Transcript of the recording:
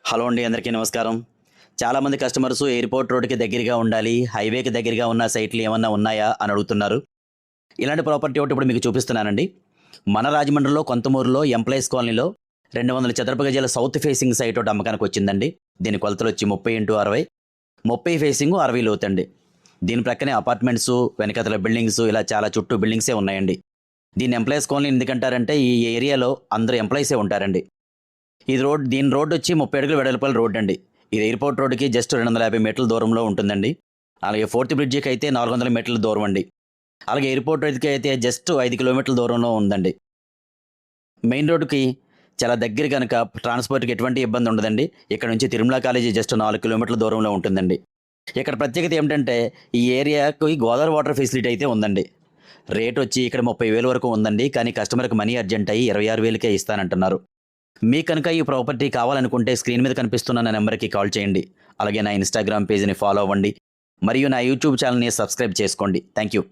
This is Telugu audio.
హలో అండి, అందరికీ నమస్కారం. చాలామంది కస్టమర్స్ ఎయిర్‌పోర్ట్ రోడ్‌కి దగ్గరగా ఉండాలి, హైవేకి దగ్గరగా ఉన్న సైట్లు ఏమన్నా ఉన్నాయా అని అడుగుతున్నారు. ఇలాంటి ప్రాపర్టీ ఒకటి ఇప్పుడు మీకు చూపిస్తున్నానండి. మన రాజమండ్రిలో కొంతమూరులో ఎంప్లాయీస్ కాలనీలో 200 చదరపు గజాల సౌత్ ఫేసింగ్ సైట్ ఒకటి అమ్మకానికి వచ్చిందండి. దీని కొలతలొచ్చి 30x60, 30 ఫేసింగు 60 లోతండి. దీని ప్రక్కనే అపార్ట్మెంట్స్, వెనకాతల బిల్డింగ్స్ ఇలా చాలా చుట్టూ బిల్డింగ్సే ఉన్నాయండి. దీన్ని ఎంప్లాయీస్ కాలనీ ఎందుకంటారంటే ఈ ఏరియాలో అందరూ ఎంప్లాయీసే ఉంటారండి. దీని రోడ్డొచ్చి 30 అడుగుల వెడల్పుల రోడ్డండి. ఇది ఎయిర్‌పోర్ట్ రోడ్డుకి జస్ట్ 250 మీటర్ల దూరంలో ఉంటుందండి. అలాగే ఫోర్త్ బ్రిడ్జికి అయితే 400 మీటర్ల దూరం అండి. అలాగే ఎయిర్‌పోర్ట్ రోడ్డుకి అయితే జస్ట్ 5 కిలోమీటర్ల దూరంలో ఉందండి. మెయిన్ రోడ్డుకి చాలా దగ్గర గనక ట్రాన్స్‌పోర్ట్‌కి ఎటువంటి ఇబ్బంది ఉండదండి. ఇక్కడ నుంచి తిరుమల కాలేజీ జస్ట్ 4 కిలోమీటర్ల దూరంలో ఉంటుందండి. ఇక్కడ ప్రత్యేకత ఏమిటంటే ఈ ఏరియాకి గోదావరి వాటర్ ఫెసిలిటీ అయితే ఉందండి. రేటొచ్చి ఇక్కడ 30,000 వరకు ఉందండి. కానీ కస్టమర్‌కి మనీ అర్జెంట్ అయ్యి 26,000కే ఇస్తానంటున్నారు. మీకు కనుక ఈ ప్రాపర్టీ కావాలనుకుంటే స్క్రీన్ మీద కనిపిస్తున్న నా నెంబర్‌కి కాల్ చేయండి. అలాగే నా ఇన్‌స్టాగ్రామ్ పేజ్‌ని ఫాలో అవ్వండి. మరియు నా యూట్యూబ్ ఛానెల్‌ని సబ్స్క్రైబ్ చేసుకోండి. Thank you.